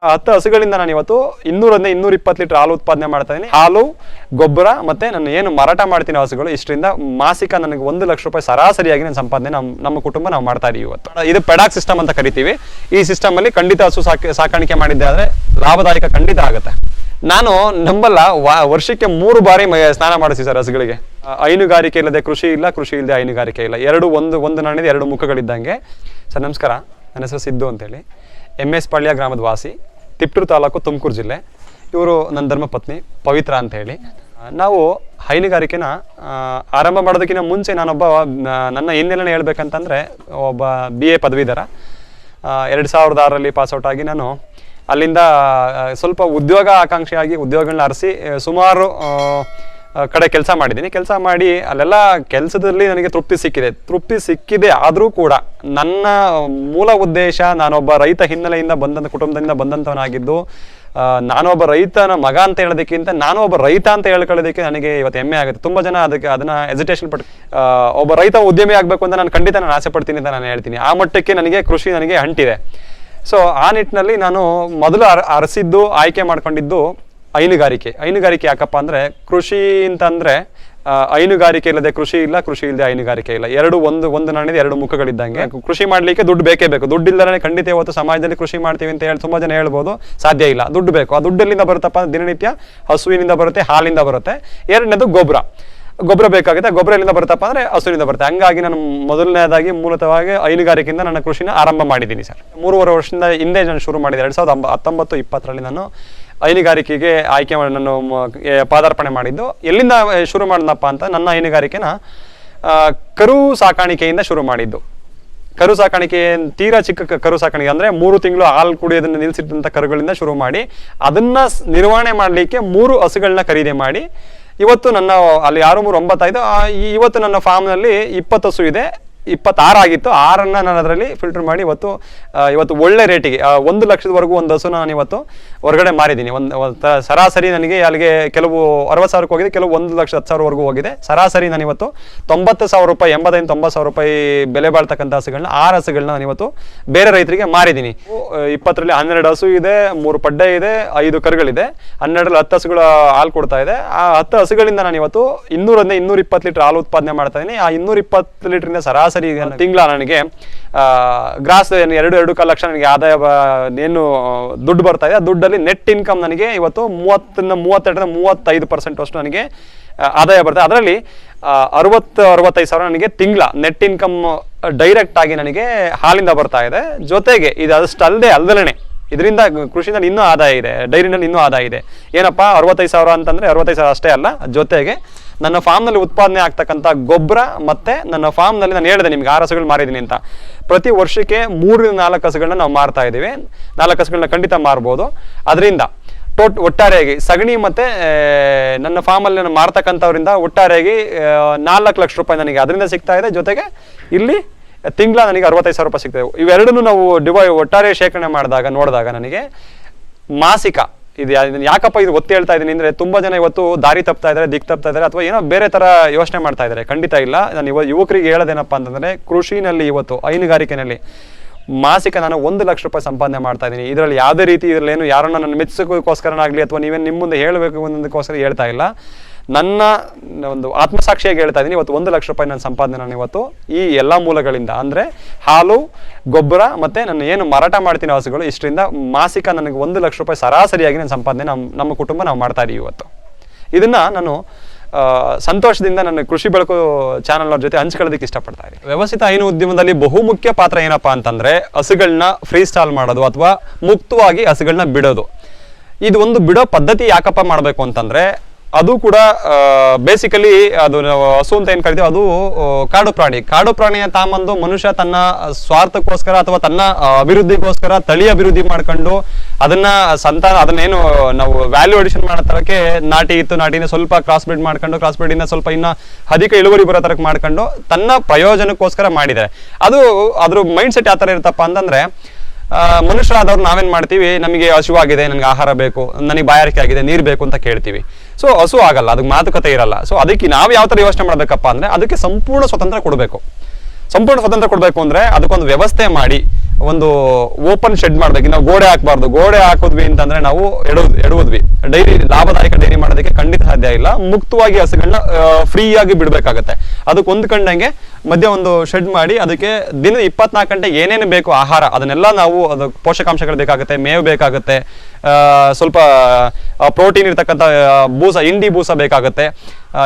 10 ಹಸುಗಳಿಂದ ನಾನು ಇವತ್ತು 200ರಿಂದ 220 ಲೀಟರ್ ಹಾಲು ಉತ್ಪಾದನೆ ಮಾಡ್ತಾ ಇದ್ದೀನಿ. ಹಾಲು, ಗೊಬ್ಬರ ಮತ್ತೆ ನಾನು ಏನು ಮಾರಾಟ ಮಾಡ್ತೀನಿ ಹಸುಗಳು, ಇಷ್ಟರಿಂದ ಮಾಸಿಕ ನನಗೆ 1 ಲಕ್ಷ ರೂಪಾಯಿ ಸರಾಸರಿಯಾಗಿ ನನ್ನ ಸಂಪಾದನೆ ನಮ್ಮ ಕುಟುಂಬ ನಾವು ಮಾಡ್ತಾ ಇದೀವಿ ಇವತ್ತು. ಇದು ಪೆಡಾಕ್ ಸಿಸ್ಟಮ್ ಅಂತ ಕರಿತೀವಿ. ಈ ಸಿಸ್ಟಮ್ ಅಲ್ಲಿ ಖಂಡಿತ ಹಸು ಸಾಕಾಣಿಕೆ ಮಾಡಿದ್ದೆ ಆದ್ರೆ ಲಾಭದಾಯಕ ಖಂಡಿತ ಆಗುತ್ತೆ. ನಾನು ನಂಬಲ್ಲ, ವರ್ಷಕ್ಕೆ 3 ಬಾರಿ ಸ್ನಾನ ಮಾಡಿಸಿ ಸರ್ ಹಸುಗಳಿಗೆ. ಹೈನುಗಾರಿಕೆ ಇಲ್ಲದೆ ಕೃಷಿ ಇಲ್ಲ, ಕೃಷಿ ಇಲ್ಲದೆ ಹೈನುಗಾರಿಕೆ ಇಲ್ಲ. ಒಂದು ನಾಣ್ಯದ 2 ಮುಖಗಳಿದ್ದಂಗೆ. ಸರ್ ನಮಸ್ಕಾರ, ನನ್ನ ಹೆಸರು ಸಿದ್ದು ಅಂತೇಳಿ, MS ಪಾಳ್ಯ ಗ್ರಾಮದ ವಾಸಿ, ತಿಪ್ಟೂರು ತಾಲೂಕು, ತುಮಕೂರು ಜಿಲ್ಲೆ. ಇವರು ನನ್ನ ಧರ್ಮಪತ್ನಿ ಪವಿತ್ರ ಅಂತ ಹೇಳಿ. ನಾವು ಹೈನುಗಾರಿಕೆನ ಆರಂಭ ಮಾಡೋದಕ್ಕಿಂತ ಮುಂಚೆ ನನ್ನ ಹಿನ್ನೆಲೆನ ಹೇಳ್ಬೇಕಂತಂದರೆ ಒಬ್ಬ BA ಪದವೀಧರ. 2006ರಲ್ಲಿ ಪಾಸ್ಔಟ್ ಆಗಿ ನಾನು ಅಲ್ಲಿಂದ ಸ್ವಲ್ಪ ಉದ್ಯೋಗ ಆಕಾಂಕ್ಷಿಯಾಗಿ ಉದ್ಯೋಗಗಳನ್ನ ಅರಸಿ ಸುಮಾರು ಕಡೆ ಕೆಲಸ ಮಾಡಿದ್ದೀನಿ. ಕೆಲಸ ಮಾಡಿ ಅಲ್ಲೆಲ್ಲ ಕೆಲಸದಲ್ಲಿ ನನಗೆ ತೃಪ್ತಿ ಸಿಕ್ಕಿದೆ. ಆದರೂ ಕೂಡ ನನ್ನ ಮೂಲ ಉದ್ದೇಶ, ನಾನೊಬ್ಬ ರೈತ ಹಿನ್ನೆಲೆಯಿಂದ ಬಂದಂಥ ಕುಟುಂಬದಿಂದ ಬಂದಂಥವನಾಗಿದ್ದು, ನಾನೊಬ್ಬ ರೈತನ ಮಗ ಅಂತ ಹೇಳೋದಕ್ಕಿಂತ ನಾನು ಒಬ್ಬ ರೈತ ಅಂತ ಹೇಳ್ಕೊಳ್ಳೋದಕ್ಕೆ ನನಗೆ ಇವತ್ತು ಹೆಮ್ಮೆ ಆಗುತ್ತೆ. ತುಂಬ ಜನ ಅದನ್ನ ಹೆಸಿಟೇಷನ್ ಪಟ್ಟು ಒಬ್ಬ ರೈತ ಉದ್ಯಮಿ ಆಗಬೇಕು ಅಂತ ನಾನು ಆಸೆ ಪಡ್ತೀನಿ ಅಂತ ನಾನು ಹೇಳ್ತೀನಿ. ಆ ಮಟ್ಟಕ್ಕೆ ನನಗೆ ಕೃಷಿ ನನಗೆ ಅಂಟಿದೆ. ಸೊ ಆ ನಿಟ್ಟಿನಲ್ಲಿ ನಾನು ಮೊದಲು ಅರಸಿದ್ದು, ಆಯ್ಕೆ ಮಾಡ್ಕೊಂಡಿದ್ದು ಹೈನುಗಾರಿಕೆ. ಯಾಕಪ್ಪ ಅಂದರೆ ಕೃಷಿ ಅಂತಂದರೆ ಹೈನುಗಾರಿಕೆ ಇಲ್ಲದೆ ಕೃಷಿ ಇಲ್ಲ, ಕೃಷಿ ಇಲ್ಲದೆ ಹೈನುಗಾರಿಕೆ ಇಲ್ಲ. ಒಂದು ನಾಣ್ಯದ 2 ಮುಖಗಳಿದ್ದಂಗೆ. ಕೃಷಿ ಮಾಡಲಿಕ್ಕೆ ದುಡ್ಡು ಬೇಕೇ ಬೇಕು. ದುಡ್ಡಿಲ್ಲದೇ ಖಂಡಿತ ಇವತ್ತು ಸಮಾಜದಲ್ಲಿ ಕೃಷಿ ಮಾಡ್ತೀವಿ ಅಂತ ಹೇಳಿ ತುಂಬ ಜನ ಹೇಳ್ಬೋದು, ಸಾಧ್ಯ ಇಲ್ಲ. ದುಡ್ಡು ಬೇಕು. ಆ ದುಡ್ಡೆಲ್ಲಿಂದ ಬರುತ್ತಪ್ಪ? ದಿನನಿತ್ಯ ಹಸುವಿನಿಂದ ಬರುತ್ತೆ, ಹಾಲಿಂದ ಬರುತ್ತೆ. ಎರಡನೇದು ಗೊಬ್ಬರ ಬೇಕಾಗುತ್ತೆ. ಗೊಬ್ಬರ ಎಲ್ಲಿಂದ ಬರುತ್ತಪ್ಪ ಅಂದರೆ ಹಸುವಿನಿಂದ ಬರುತ್ತೆ. ಹಂಗಾಗಿ ನಾನು ಮೊದಲನೇದಾಗಿ ಮೂಲತಃವಾಗಿ ಹೈನುಗಾರಿಕೆಯಿಂದ ನನ್ನ ಕೃಷಿನ ಆರಂಭ ಮಾಡಿದ್ದೀನಿ ಸರ್. 3.5 ವರ್ಷದಿಂದ ಹಿಂದೆ ನಾನು ಶುರು ಮಾಡಿದೆ. 2019-20ರಲ್ಲಿ ನಾನು ಹೈನುಗಾರಿಕೆಗೆ ಆಯ್ಕೆ ಮಾಡಿ ನಾನು ಪಾದಾರ್ಪಣೆ ಮಾಡಿದ್ದು. ಎಲ್ಲಿಂದ ಶುರು ಮಾಡಿದ್ನಪ್ಪ ಅಂತ, ನನ್ನ ಹೈನುಗಾರಿಕೆನ ಕರು ಸಾಕಾಣಿಕೆಯಿಂದ ಶುರು ಮಾಡಿದ್ದು. ಕರು ಸಾಕಾಣಿಕೆ ತೀರಾ ಚಿಕ್ಕ ಕರು ಸಾಕಾಣಿಕೆ ಅಂದರೆ 3 ತಿಂಗಳು ಹಾಲು ಕುಡಿಯೋದನ್ನು ನಿಲ್ಲಿಸಿದಂಥ ಕರುಗಳಿಂದ ಶುರು ಮಾಡಿ ಅದನ್ನ ನಿರ್ವಹಣೆ ಮಾಡಲಿಕ್ಕೆ 3 ಹಸುಗಳನ್ನ ಖರೀದಿ ಮಾಡಿ ಇವತ್ತು ನನ್ನ ಅಲ್ಲಿ 639 ಇವತ್ತು ನನ್ನ ಫಾರ್ಮ್ನಲ್ಲಿ 20 ಹಸು ಇದೆ. 26 ಆಗಿತ್ತು. 6ಅನ್ನು ನಾನು ಅದರಲ್ಲಿ ಫಿಲ್ಟರ್ ಮಾಡಿ ಇವತ್ತು ಒಳ್ಳೆ ರೇಟಿಗೆ 1 ಲಕ್ಷದವರೆಗೂ ಒಂದು ಹಸು ನಾನು ಇವತ್ತು ಹೊರಗಡೆ ಮಾರಿದ್ದೀನಿ. ಸರಾಸರಿ ನನಗೆ ಅಲ್ಲಿಗೆ ಕೆಲವು 60,000ಕ್ಕೆ ಹೋಗಿದೆ, ಕೆಲವು 1,10,000ವರೆಗೂ ಹೋಗಿದೆ. ಸರಾಸರಿ ನಾನು ಇವತ್ತು 90,000 ರೂಪಾಯಿ, 85-90,000 ರೂಪಾಯಿ ಬೆಲೆ ಬಾಳ್ತಕ್ಕಂಥ ಹಸುಗಳನ್ನ 6 ಹಸುಗಳನ್ನ ನಾನು ಇವತ್ತು ಬೇರೆ ರೈತರಿಗೆ ಮಾರಿದ್ದೀನಿ. 20ರಲ್ಲಿ 12 ಹಸು ಇದೆ, 3 ಪಡ್ಡೆ ಇದೆ, 5 ಕರುಗಳಿದೆ. 12ರಲ್ಲಿ 10 ಹಸುಗಳ ಹಾಲು ಕೊಡ್ತಾ ಇದೆ. ಆ 10 ಹಸುಗಳಿಂದ ನಾನು ಇವತ್ತು 200ರಿಂದ 220 ಲೀಟರ್ ಹಾಲು ಉತ್ಪಾದನೆ ಮಾಡ್ತಾ ಇದ್ದೀನಿ. ಆ 220 ಲೀಟರ್ನ ಸರಾಸರಿ ತಿಂಗಳ ನನಗೆ ಗ್ರಾಸ್ 2.5 ಲಕ್ಷ ನನಗೆ ಆದಾಯ ಏನು ದುಡ್ಡು ಬರ್ತಾ ಇದೆ. ಆ ದುಡ್ಡಲ್ಲಿ ನೆಟ್ ಇನ್ಕಮ್ ನನಗೆ ಇವತ್ತು 32-35% ಅಷ್ಟು ನನಗೆ ಆದಾಯ ಬರ್ತದೆ. ಅದರಲ್ಲಿ 60-65 ಸಾವಿರ ನನಗೆ ತಿಂಗಳ ನೆಟ್ ಇನ್ಕಮ್ ಡೈರೆಕ್ಟ್ ಆಗಿ ನನಗೆ ಹಾಲಿಂದ ಬರ್ತಾ ಇದೆ. ಜೊತೆಗೆ ಇದು ಅಲ್ದಲನೆ ಇದರಿಂದ ಕೃಷಿನಲ್ಲಿ ಇನ್ನೂ ಆದಾಯ ಇದೆ, ಡೈರಿನಲ್ಲಿ ಇನ್ನೂ ಆದಾಯ ಇದೆ. ಏನಪ್ಪ 65 ಸಾವಿರ ಅಂತಂದ್ರೆ 65 ಸಾವಿರ ಅಷ್ಟೇ ಅಲ್ಲ, ಜೊತೆಗೆ ನನ್ನ ಫಾರ್ಮ್ನಲ್ಲಿ ಉತ್ಪಾದನೆ ಆಗ್ತಕ್ಕಂಥ ಗೊಬ್ಬರ ಮತ್ತೆ ನನ್ನ ಫಾರ್ಮ್ನಲ್ಲಿ ನಾನು ಹೇಳಿದೆ ನಿಮ್ಗೆ 6 ಹಸುಗಳು ಮಾರಿದ್ದೀನಿ ಅಂತ. ಪ್ರತಿ ವರ್ಷಕ್ಕೆ 3-4 ಹಸುಗಳನ್ನ ನಾವು ಮಾರ್ತಾ ಇದ್ದೀವಿ. 4 ಹಸುಗಳನ್ನ ಖಂಡಿತ ಮಾರ್ಬೋದು. ಅದರಿಂದ ಒಟ್ಟಾರೆಯಾಗಿ ಸಗಣಿ ಮತ್ತೆ ನನ್ನ ಫಾರ್ಮಲ್ಲಿ ನಾನು ಮಾರ್ತಕ್ಕಂಥವ್ರಿಂದ ಒಟ್ಟಾರೆಯಾಗಿ 4 ಲಕ್ಷ ರೂಪಾಯಿ ನನಗೆ ಅದರಿಂದ ಸಿಗ್ತಾ ಇದೆ. ಜೊತೆಗೆ ಇಲ್ಲಿ ತಿಂಗಳ ನನಗೆ 65 ಸಾವಿರ ರೂಪಾಯಿ ಸಿಗ್ತದೆ. ಇವೆರಡನ್ನೂ ನಾವು ಒಟ್ಟಾರೆ ಶೇಖರಣೆ ನೋಡಿದಾಗ ನನಗೆ ಮಾಸಿಕ ಇದನ್ನ ಯಾಕಪ್ಪ ಇದು ಒತ್ತಿ ಹೇಳ್ತಾ ಇದ್ದೀನಿ ಅಂದ್ರೆ, ತುಂಬಾ ಜನ ಇವತ್ತು ದಾರಿ ತಪ್ತಾ ಇದ್ದಾರೆ, ದಿಕ್ ತಪ್ತಾ ಇದ್ದಾರೆ, ಅಥವಾ ಏನೋ ಬೇರೆ ತರ ಯೋಚನೆ ಮಾಡ್ತಾ ಇದ್ದಾರೆ. ಖಂಡಿತ ಇಲ್ಲ. ನಾನು ಯುವಕರಿಗೆ ಹೇಳೋದೇನಪ್ಪ ಅಂತಂದ್ರೆ, ಕೃಷಿನಲ್ಲಿ ಇವತ್ತು ಹೈನುಗಾರಿಕೆನಲ್ಲಿ ಮಾಸಿಕ ನಾನು 1 ಲಕ್ಷ ರೂಪಾಯಿ ಸಂಪಾದನೆ ಮಾಡ್ತಾ ಇದ್ದೀನಿ. ಇದರಲ್ಲಿ ಯಾವುದೇ ರೀತಿ ಇದರಲ್ಲೇನು ಯಾರನ್ನ ನನ್ನ ಮೆಚ್ಚೋಕ್ಕೋಸ್ಕರನಾಗಲಿ ಅಥವಾ ನೀವೇನು ನಿಮ್ಮ ಮುಂದೆ ಹೇಳಬೇಕು ಅನ್ನೋದಕ್ಕೋಸ್ಕರ ಹೇಳ್ತಾ ಇಲ್ಲ. ನನ್ನ ಒಂದು ಆತ್ಮಸಾಕ್ಷಿಯಾಗಿ ಹೇಳ್ತಾ ಇದ್ದೀನಿ. ಇವತ್ತು 1 ಲಕ್ಷ ರೂಪಾಯಿ ನನ್ನ ಸಂಪಾದನೆ ನಾನು ಇವತ್ತು ಈ ಎಲ್ಲ ಮೂಲಗಳಿಂದ, ಅಂದರೆ ಹಾಲು, ಗೊಬ್ಬರ ಮತ್ತೆ ನಾನು ಏನು ಮಾರಾಟ ಮಾಡ್ತೀನಿ ಹಸುಗಳು, ಇಷ್ಟರಿಂದ ಮಾಸಿಕ ನನಗೆ 1 ಲಕ್ಷ ರೂಪಾಯಿ ಸರಾಸರಿಯಾಗಿ ನನ್ನ ಸಂಪಾದನೆ ನಮ್ಮ ಕುಟುಂಬ ನಾವು ಮಾಡ್ತಾ ಇದೀವಿ ಇವತ್ತು. ಇದನ್ನ ನಾನು ಸಂತೋಷದಿಂದ ನನ್ನ ಕೃಷಿ ಬೆಳಕು ಚಾನಲ್ ಜೊತೆ ಹಂಚ್ಕೊಳ್ಳೋದಕ್ಕೆ ಇಷ್ಟಪಡ್ತಾ ಇದ್ದೀನಿ. ವ್ಯವಸ್ಥಿತ ಹೈನು ಉದ್ಯಮದಲ್ಲಿ ಬಹುಮುಖ್ಯ ಪಾತ್ರ ಏನಪ್ಪಾ ಅಂತಂದ್ರೆ, ಹಸುಗಳನ್ನ ಫ್ರೀ ಸ್ಟಾಲ್ ಮಾಡೋದು ಅಥವಾ ಮುಕ್ತವಾಗಿ ಹಸುಗಳನ್ನ ಬಿಡೋದು. ಇದು ಒಂದು ಬಿಡೋ ಪದ್ಧತಿ ಯಾಕಪ್ಪ ಮಾಡಬೇಕು ಅಂತಂದ್ರೆ, ಅದು ಕೂಡ ಬೇಸಿಕಲಿ ಅದು ಹಸು ಅಂತ ಏನ್ ಕರಿತೀವಿ, ಅದು ಕಾಡು ಪ್ರಾಣಿಯ ತಾಂಬಂದು ಮನುಷ್ಯ ತನ್ನ ಸ್ವಾರ್ಥಕ್ಕೋಸ್ಕರ ಅಥವಾ ತನ್ನ ಅಭಿವೃದ್ಧಿಗೋಸ್ಕರ ತಳಿ ಅಭಿವೃದ್ಧಿ ಮಾಡ್ಕೊಂಡು ಅದನ್ನೇನು ನಾವು ವ್ಯಾಲ್ಯೂ ಅಡಿಷನ್ ಮಾಡೋ ತರಕ್ಕೆ ನಾಟಿಯಿಂದ ಸ್ವಲ್ಪ ಕ್ರಾಸ್ ಬ್ರೀಡ್ ಮಾಡ್ಕೊಂಡು, ಕ್ರಾಸ್ ಬ್ರೀಡ್ ಇಂದ ಸ್ವಲ್ಪ ಇನ್ನ ಅಧಿಕ ಇಳುವರಿ ಬರೋ ತರಕ್ಕೆ ಮಾಡ್ಕೊಂಡು ತನ್ನ ಪ್ರಯೋಜನಕ್ಕೋಸ್ಕರ ಮಾಡಿದ್ದಾರೆ. ಅದ್ರ ಮೈಂಡ್ ಸೆಟ್ ಯಾವ ತರ ಇರುತ್ತಪ್ಪ ಅಂತಂದ್ರೆ, ಮನುಷ್ಯರಾದವ್ರು ನಾವೇನ್ ಮಾಡ್ತೀವಿ, ನಮಗೆ ಹಸುವಾಗಿದೆ, ನನಗೆ ಆಹಾರ ಬೇಕು, ನನಗೆ ಬಾಯಾರಿಕೆ ಆಗಿದೆ, ನೀರು ಬೇಕು ಅಂತ ಕೇಳ್ತೀವಿ. ಸೊ ಹಸು ಆಗಲ್ಲ, ಅದಕ್ಕೆ ಮಾತುಕತೆ ಇರಲ್ಲ. ಸೊ ಅದಕ್ಕೆ ನಾವು ಯಾವ ತರ ಯೋಚನೆ ಮಾಡ್ಬೇಕಪ್ಪ ಅಂದ್ರೆ, ಅದಕ್ಕೆ ಸಂಪೂರ್ಣ ಸ್ವತಂತ್ರ ಕೊಡಬೇಕು. ಸಂಪೂರ್ಣ ಸ್ವತಂತ್ರ ಕೊಡಬೇಕು ಅಂದ್ರೆ ಅದಕ್ಕೊಂದು ವ್ಯವಸ್ಥೆ ಮಾಡಿ ಒಂದು ಓಪನ್ ಶೆಡ್ ಮಾಡ್ಬೇಕು. ನಾವು ಗೋಡೆ ಹಾಕಬಾರ್ದು. ಗೋಡೆ ಹಾಕೋದ್ವಿ ಅಂತಂದ್ರೆ ನಾವು ಎಡುವುದ್ವಿ. ಡೈರಿ ಲಾಭದಾಯಕ ಡೈರಿ ಮಾಡೋದಕ್ಕೆ ಖಂಡಿತ ಸಾಧ್ಯ ಇಲ್ಲ. ಮುಕ್ತವಾಗಿ ಹಸುಗಳನ್ನ ಫ್ರೀ ಆಗಿ ಬಿಡ್ಬೇಕಾಗತ್ತೆ. ಅದಕ್ಕೆ ಹೊಂದ್ಕೊಂಡಂಗೆ ಮಧ್ಯ ಒಂದು ಶೆಡ್ ಮಾಡಿ ಅದಕ್ಕೆ ದಿನ 24 ಗಂಟೆ ಏನೇನು ಬೇಕು ಆಹಾರ ಅದನ್ನೆಲ್ಲ ನಾವು ಅದು ಪೋಷಕಾಂಶಗಳು ಬೇಕಾಗುತ್ತೆ, ಮೇವು ಬೇಕಾಗುತ್ತೆ, ಸ್ವಲ್ಪ ಪ್ರೋಟೀನ್ ಇರ್ತಕ್ಕಂಥ ಬೂಸ, ಇಂಡಿ ಬೂಸ ಬೇಕಾಗುತ್ತೆ.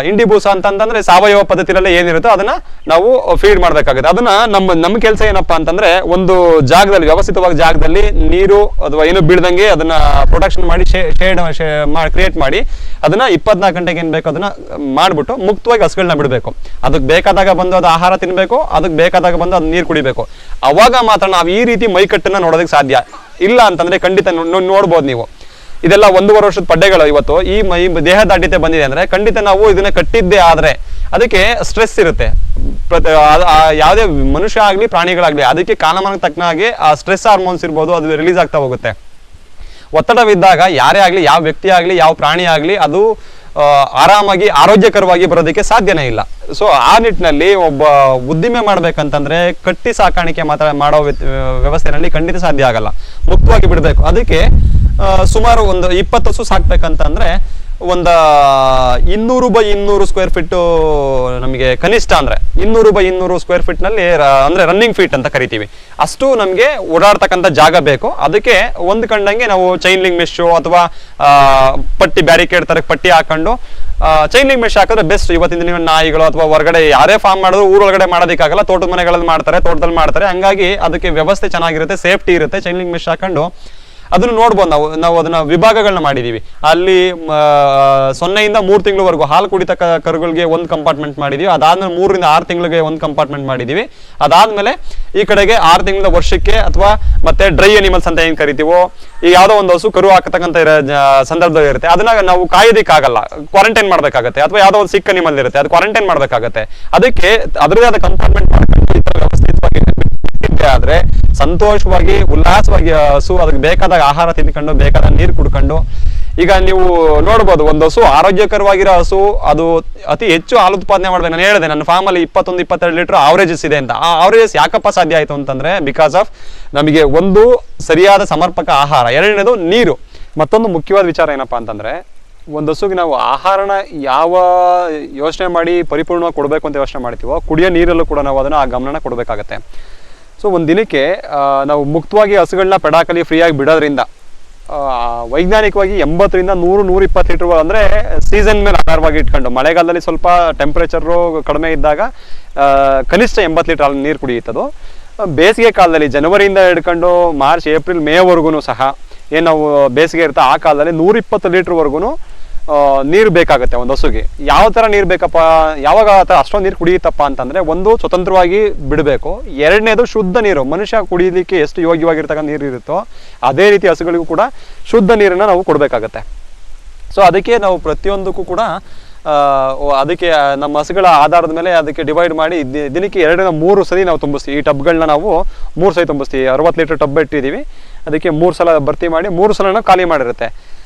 ಇಂಡಿ ಬೂಸ ಅಂತಂದ್ರೆ ಸಾವಯವ ಪದ್ಧತಿಯಲ್ಲೇ ಏನಿರುತ್ತೋ ಅದನ್ನ ನಾವು ಫೀಡ್ ಮಾಡ್ಬೇಕಾಗುತ್ತೆ. ಅದನ್ನ ನಮ್ಮ ಕೆಲಸ ಏನಪ್ಪಾ ಅಂತಂದ್ರೆ ಒಂದು ಜಾಗದಲ್ಲಿ, ವ್ಯವಸ್ಥಿತವಾಗಿ ಜಾಗದಲ್ಲಿ ನೀರು ಅಥವಾ ಏನು ಬೀಳ್ದಂಗೆ ಅದನ್ನ ಪ್ರೊಟೆಕ್ಷನ್ ಮಾಡಿ ಶೇಡ್ ಕ್ರಿಯೇಟ್ ಮಾಡಿ ಅದನ್ನ 24 ಗಂಟೆಗೆ ಏನ್ ಬೇಕು ಅದನ್ನ ಮಾಡ್ಬಿಟ್ಟು ಮುಕ್ತವಾಗಿ ಹಸುಗಳನ್ನ ಬಿಡಬೇಕು. ಅದಕ್ಕೆ ಬೇಕಾದಾಗ ಬಂದು ಅದು ಆಹಾರ ತಿನ್ಬೇಕು, ಅದಕ್ಕೆ ಬೇಕಾದಾಗ ಬಂದು ಅದು ನೀರು ಕುಡಿಬೇಕು. ಅವಾಗ ಮಾತ್ರ ನಾವು ಈ ರೀತಿ ಮೈಕಟ್ಟನ್ನ ನೋಡೋದಕ್ಕೆ ಸಾಧ್ಯ. ಇಲ್ಲ ಅಂತಂದ್ರೆ ಖಂಡಿತ ನೋಡ್ಬೋದು ನೀವು, ಇದೆಲ್ಲ 1.5 ವರ್ಷದ ಪಡ್ಡೆಗಳು ಇವತ್ತು ಈ ದೇಹ ದಾಢ್ಯತೆ ಬಂದಿದೆ ಅಂದ್ರೆ ಖಂಡಿತ ನಾವು ಇದನ್ನ ಕಟ್ಟಿದ್ದೇ ಆದ್ರೆ ಅದಕ್ಕೆ ಸ್ಟ್ರೆಸ್ ಇರುತ್ತೆ. ಯಾವುದೇ ಮನುಷ್ಯ ಆಗ್ಲಿ ಪ್ರಾಣಿಗಳಾಗ್ಲಿ ಅದಕ್ಕೆ ಕಾಲಮಾನಕ್ಕೆ ತಕ್ಕನಾಗಿ ಆ ಸ್ಟ್ರೆಸ್ ಹಾರ್ಮೋನ್ಸ್ ಇರ್ಬೋದು, ಅದು ರಿಲೀಸ್ ಆಗ್ತಾ ಹೋಗುತ್ತೆ. ಒತ್ತಡವಿದ್ದಾಗ ಯಾರೇ ಆಗ್ಲಿ, ಯಾವ ವ್ಯಕ್ತಿ ಆಗ್ಲಿ, ಯಾವ ಪ್ರಾಣಿ ಆಗ್ಲಿ ಅದು ಆರಾಮಾಗಿ ಆರೋಗ್ಯಕರವಾಗಿ ಬರೋದಕ್ಕೆ ಸಾಧ್ಯನೇ ಇಲ್ಲ. ಸೊ ಆ ನಿಟ್ಟಿನಲ್ಲಿ ಒಬ್ಬ ಉದ್ದಿಮೆ ಮಾಡ್ಬೇಕಂತಂದ್ರೆ ಕಟ್ಟಿ ಸಾಕಾಣಿಕೆ ಮಾತ್ರ ಮಾಡೋ ವ್ಯವಸ್ಥೆನಲ್ಲಿ ಖಂಡಿತ ಸಾಧ್ಯ ಆಗಲ್ಲ. ಮುಕ್ತವಾಗಿ ಬಿಡಬೇಕು. ಅದಕ್ಕೆ ಸುಮಾರು ಒಂದು 20 ಹಸು ಸಾಕ್ಬೇಕಂತಂದ್ರೆ ಒಂದು 200 ಸ್ಕ್ವೇರ್ ಫೀಟ್ ನಮಗೆ ಕನಿಷ್ಠ ಅಂದ್ರೆ 200 ಸ್ಕ್ವೇರ್ ಫೀಟ್ ನಲ್ಲಿ ಅಂದ್ರೆ ರನ್ನಿಂಗ್ ಫೀಟ್ ಅಂತ ಕರಿತೀವಿ. ಅಷ್ಟು ನಮಗೆ ಓಡಾಡ್ತಕ್ಕಂಥ ಜಾಗ ಬೇಕು. ಅದಕ್ಕೆ ಹೊಂದ್ಕೊಂಡಂಗೆ ನಾವು ಚೈನ್ ಲಿಂಕ್ ಮೆಶ್ ಅಥವಾ ಪಟ್ಟಿ ಬ್ಯಾರಿಕೇಡ್ ತರ ಪಟ್ಟಿ ಹಾಕೊಂಡು ಚೈನ್ ಲಿಂಕ್ ಮೆಶ್ ಹಾಕಿದ್ರೆ ಬೆಸ್ಟ್. ಇವತ್ತಿನ ದಿನ ನಾಯಿಗಳು ಅಥವಾ ಹೊರಗಡೆ ಯಾರೇ ಫಾರ್ಮ್ ಮಾಡಿದ್ರು ಊರೊಳಗಡೆ ಮಾಡೋದಕ್ಕಾಗಲ್ಲ, ತೋಟದ ಮನೆಗಳಲ್ಲಿ ಮಾಡ್ತಾರೆ, ತೋಟದಲ್ಲಿ ಮಾಡ್ತಾರೆ. ಹಂಗಾಗಿ ಅದಕ್ಕೆ ವ್ಯವಸ್ಥೆ ಚೆನ್ನಾಗಿರುತ್ತೆ, ಸೇಫ್ಟಿ ಇರುತ್ತೆ. ಚೈನ್ ಲಿಂಕ್ ಮೆಶ್ ಹಾಕೊಂಡು ಅದನ್ನು ನೋಡ್ಬೋದು. ನಾವು ಅದನ್ನ ವಿಭಾಗಗಳನ್ನ ಮಾಡಿದೀವಿ. ಅಲ್ಲಿ 0 ಇಂದ 3 ತಿಂಗಳವರೆಗೂ ಹಾಲು ಕುಡಿತಕ್ಕ ಕರುಗಳಿಗೆ ಒಂದು ಕಂಪಾರ್ಟ್ಮೆಂಟ್ ಮಾಡಿದೀವಿ. ಅದಾದ್ಮೇಲೆ 3 ರಿಂದ 6 ತಿಂಗಳಿಗೆ ಒಂದು ಕಂಪಾರ್ಟ್ಮೆಂಟ್ ಮಾಡಿದೀವಿ. ಅದಾದ್ಮೇಲೆ ಈ ಕಡೆಗೆ 6 ತಿಂಗಳ ವರ್ಷಕ್ಕೆ ಅಥವಾ ಮತ್ತೆ ಡ್ರೈ ಅನಿಮಲ್ಸ್ ಅಂತ ಏನ್ ಕರಿತೀವೋ, ಈಗ ಯಾವ್ದೋ ಒಂದು ಹಸು ಕರು ಹಾಕತಕ್ಕಂತ ಸಂದರ್ಭದಲ್ಲಿ ಇರುತ್ತೆ, ಅದನ್ನ ನಾವು ಕಾಯೋದಿಕ್ಕಾಗಲ್ಲ, ಕ್ವಾರಂಟೈನ್ ಮಾಡ್ಬೇಕಾಗತ್ತೆ. ಅಥವಾ ಯಾವ್ದೋ ಒಂದು ಸಿಕ್ ಅನಿಮಲ್ ಇರುತ್ತೆ, ಅದು ಕ್ವಾರಂಟೈನ್ ಮಾಡ್ಬೇಕಾಗತ್ತೆ. ಅದಕ್ಕೆ ಅದರದೇ ಆದ ಕಂಪಾರ್ಟ್ಮೆಂಟ್ ಮಾಡ್ಕೊಂಡು ವ್ಯವಸ್ಥಿತವಾಗಿ ಆದ್ರೆ ಸಂತೋಷವಾಗಿ ಉಲ್ಲಾಸವಾಗಿ ಹಸು ಅದಕ್ಕೆ ಬೇಕಾದಾಗ ಆಹಾರ ತಿಂದ್ಕೊಂಡು ಬೇಕಾದ ನೀರು ಕುಡ್ಕೊಂಡು. ಈಗ ನೀವು ನೋಡ್ಬೋದು, ಒಂದು ಹಸು ಆರೋಗ್ಯಕರವಾಗಿರೋ ಹಸು ಅದು ಅತಿ ಹೆಚ್ಚು ಹಾಲು ಉತ್ಪಾದನೆ ಮಾಡ್ಬೇಕು. ನಾನು ಹೇಳಿದೆ ನನ್ನ ಫಾರ್ಮ್ ಅಲ್ಲಿ 21-22 ಲೀಟರ್ ಆವರೇಜಸ್ ಇದೆ ಅಂತ. ಆ ಆವರೇಜಸ್ ಯಾಕಪ್ಪ ಸಾಧ್ಯ ಆಯ್ತು ಅಂತಂದ್ರೆ ಬಿಕಾಸ್ ಆಫ್ ನಮಗೆ ಒಂದು ಸರಿಯಾದ ಸಮರ್ಪಕ ಆಹಾರ, ಎರಡನೇದು ನೀರು. ಮತ್ತೊಂದು ಮುಖ್ಯವಾದ ವಿಚಾರ ಏನಪ್ಪಾ ಅಂತಂದ್ರೆ ಒಂದು ಹಸುಗೆ ನಾವು ಆಹಾರನ ಯಾವ ಯೋಚನೆ ಮಾಡಿ ಪರಿಪೂರ್ಣವಾಗಿ ಕೊಡಬೇಕು ಅಂತ ಯೋಚನೆ ಮಾಡ್ತೀವೋ, ಕುಡಿಯೋ ನೀರಲ್ಲೂ ಕೂಡ ನಾವು ಅದನ್ನ ಆ ಗಮನನ ಕೊಡಬೇಕಾಗತ್ತೆ. ಸೊ ಒಂದು ದಿನಕ್ಕೆ ನಾವು ಮುಕ್ತವಾಗಿ ಹಸುಗಳನ್ನ ಪೆಡಾಕಲ್ಲಿ ಫ್ರೀಯಾಗಿ ಬಿಡೋದ್ರಿಂದ ವೈಜ್ಞಾನಿಕವಾಗಿ 80 ರಿಂದ 100-120 ಲೀಟರ್ ಅಂದ್ರೆ ಸೀಸನ್ ಮೇಲೆ ಆಧಾರವಾಗಿ ಇಟ್ಕೊಂಡು, ಮಳೆಗಾಲದಲ್ಲಿ ಸ್ವಲ್ಪ ಟೆಂಪರೇಚರು ಕಡಿಮೆ ಇದ್ದಾಗ ಕನಿಷ್ಠ 80 ಲೀಟರ್ ನೀರು ಕುಡಿಯುತ್ತದು. ಬೇಸಿಗೆ ಕಾಲದಲ್ಲಿ ಜನವರಿಯಿಂದ ಹಿಡ್ಕೊಂಡು ಮಾರ್ಚ್, ಏಪ್ರಿಲ್, ಮೇವರೆಗೂ ಸಹ ಏನು ನಾವು ಬೇಸಿಗೆ ಇರುತ್ತೆ ಆ ಕಾಲದಲ್ಲಿ 120 ಲೀಟರ್ವರೆಗೂ ನೀರು ಬೇಕಾಗುತ್ತೆ ಒಂದು ಹಸುಗೆ. ಯಾವ ಥರ ನೀರು ಬೇಕಪ್ಪ, ಯಾವಾಗ ಆ ಥರ ಅಷ್ಟೊಂದು ನೀರು ಕುಡಿಯುತ್ತಪ್ಪ ಅಂತಂದರೆ, ಒಂದು ಸ್ವತಂತ್ರವಾಗಿ ಬಿಡಬೇಕು, ಎರಡನೇದು ಶುದ್ಧ ನೀರು. ಮನುಷ್ಯ ಕುಡಿಯಲಿಕ್ಕೆ ಎಷ್ಟು ಯೋಗ್ಯವಾಗಿರ್ತಕ್ಕಂಥ ನೀರು ಇರುತ್ತೋ ಅದೇ ರೀತಿ ಹಸುಗಳಿಗೂ ಕೂಡ ಶುದ್ಧ ನೀರನ್ನು ನಾವು ಕೊಡಬೇಕಾಗತ್ತೆ. ಸೊ ಅದಕ್ಕೆ ನಾವು ಪ್ರತಿಯೊಂದಕ್ಕೂ ಕೂಡ ಅದಕ್ಕೆ ನಮ್ಮ ಹಸುಗಳ ಆಧಾರದ ಮೇಲೆ ಅದಕ್ಕೆ ಡಿವೈಡ್ ಮಾಡಿ ದಿನಕ್ಕೆ 2-3 ಸಲ ನಾವು ತುಂಬಿಸ್ತೀವಿ. ಈ ಟಬ್ಗಳನ್ನ ನಾವು 3 ಸಲ ತುಂಬಿಸ್ತೀವಿ. 60 ಲೀಟರ್ ಟಬ್ ಇಟ್ಟಿದ್ದೀವಿ, ಅದಕ್ಕೆ 3 ಸಲ ಭರ್ತಿ ಮಾಡಿ 3 ಸಲ ಖಾಲಿ ಮಾಡಿರುತ್ತೆ.